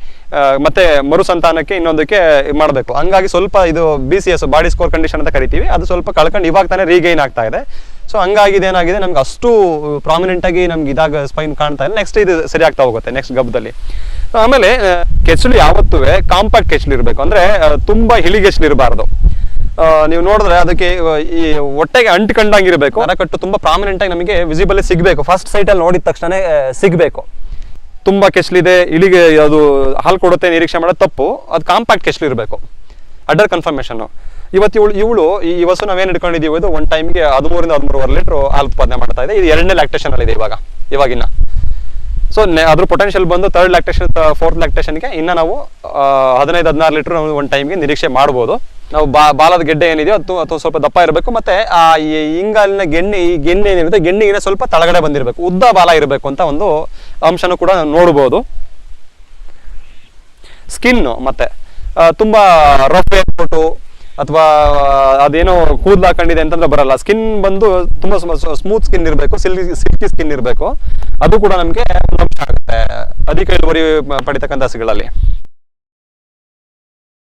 ಮತ್ತೆ ಮರು ಸಂತಾನಕ್ಕೆ ಇನ್ನೊಂದಕ್ಕೆ ಮಾಡಬೇಕು. ಹಂಗಾಗಿ ಸ್ವಲ್ಪ ಇದು BCS ಬಾಡಿ ಸ್ಕೋರ್ ಕಂಡೀಷನ್ ಅಂತ ಕರಿತೀವಿ, ಅದು ಸ್ವಲ್ಪ ಕಳ್ಕೊಂಡು ಇವಾಗ ತಾನೇ ರೀಗೈನ್ ಆಗ್ತಾ ಇದೆ. ಸೊ ಹಂಗಾಗಿ ಇದೇನಾಗಿದೆ, ನಮ್ಗೆ ಅಷ್ಟು ಪ್ರಾಮಿನೆಂಟ್ ಆಗಿ ನಮ್ಗೆ ಇದಾಗ ಸ್ಪೈನ್ ಕಾಣ್ತಾ ಇಲ್ಲ. ನೆಕ್ಸ್ಟ್ ಇದು ಸರಿ ಆಗ್ತಾ ಹೋಗುತ್ತೆ ನೆಕ್ಸ್ಟ್ ಗಬ್ಬದಲ್ಲಿ. ಆಮೇಲೆ ಕೆಚ್ಚಲು ಯಾವತ್ತೂ ಕಾಂಪ್ಯಾಕ್ಟ್ ಕೆಚ್ಚಲು ಇರಬೇಕು, ಅಂದ್ರೆ ತುಂಬಾ ಹಿಳಿಗೆಚ್ಚಲು ಇರಬಾರ್ದು. ನೀವು ನೋಡಿದ್ರೆ ಅದಕ್ಕೆ ಈ ಹೊಟ್ಟೆಗೆ ಅಂಟ್ಕೊಂಡಂಗಿರ್ಬೇಕು. ನರಕಟ್ಟು ತುಂಬಾ ಪ್ರಾಮಿನೆಂಟ್ ಆಗಿ ನಮಗೆ ವಿಸಿಬಲ್ ಸಿಗಬೇಕು. ಫಸ್ಟ್ ಸೈಟಲ್ಲಿ ನೋಡಿದ ತಕ್ಷಣ ಸಿಗಬೇಕು. ತುಂಬಾ ಕೆಚ್ಚಲಿದೆ, ಇಳಿಗೆ ಅದು ಹಾಲು ಕೊಡುತ್ತೆ ನಿರೀಕ್ಷೆ ಮಾಡೋದು ತಪ್ಪು. ಅದು ಕಾಂಪ್ಯಾಕ್ಟ್ ಕೆಚ್ಚಲು ಇರಬೇಕು. Other confirmation. ಇವಳು ಈ ಹಸು ನಾವೇನು ಇಟ್ಕೊಂಡಿದ್ದೀವಿ, ಇದು ಒಂದು ಟೈಮ್ಗೆ 13-13.5 ಲೀಟರ್ ಹಾಲು ಉತ್ಪಾದನೆ ಮಾಡ್ತಾ ಇದೆ. ಇದು 2ನೇ ಲ್ಯಾಕ್ಟೇಷನ್ ಅಲ್ಲಿ ಇದೆ ಇವಾಗಿನ. ಸೊ ಅದ್ರ ಪೊಟೆನ್ಷಿಯಲ್ ಬಂದು 3rd ಲ್ಯಾಕ್ಟೇಷನ್ 4th ಲ್ಯಾಕ್ಟೇಷನ್ಗೆ ಇನ್ನು ನಾವು 15-16 ಲೀಟರ್ ಒಂದು ಟೈಮ್ಗೆ ನಿರೀಕ್ಷೆ ಮಾಡ್ಬೋದು. ನಾವು ಬಾಲದ ಗೆಡ್ಡೆ ಏನಿದೆಯೋ ಅದು ಸ್ವಲ್ಪ ದಪ್ಪ ಇರಬೇಕು. ಮತ್ತೆ ಆ ಇಂಗಾಲಿನ ಈ ಗೆಣ್ಣೆ ಏನಿರುತ್ತೆ, ಗೆಣ್ಣಿಗೆ ಸ್ವಲ್ಪ ತಳಗಡೆ ಬಂದಿರಬೇಕು, ಉದ್ದ ಬಾಲ ಇರಬೇಕು ಅಂತ ಒಂದು ಅಂಶನೂ ಕೂಡ ನೋಡ್ಬೋದು. ಸ್ಕಿನ್ನು ಮತ್ತೆ ತುಂಬಾ ರಫ್ ಏರ್ಪೋಟು ಅಥವಾ ಅದೇನೋ ಕೂದಲು ಹಾಕೊಂಡಿದೆ ಅಂತಂದ್ರೆ ಬರಲ್ಲ. ಸ್ಕಿನ್ ಬಂದು ತುಂಬಾ ಸ್ಮೂತ್ ಸ್ಕಿನ್ ಇರಬೇಕು, ಸಿಲ್ಕಿ ಸ್ಕಿನ್ ಇರಬೇಕು. ಅದು ಕೂಡ ನಮಗೆ ಅಂಶ ಆಗುತ್ತೆ ಅಧಿಕ ಇಳುವರಿ ಪಡಿತಕ್ಕಂಥ ಹಸುಗಳಲ್ಲಿ.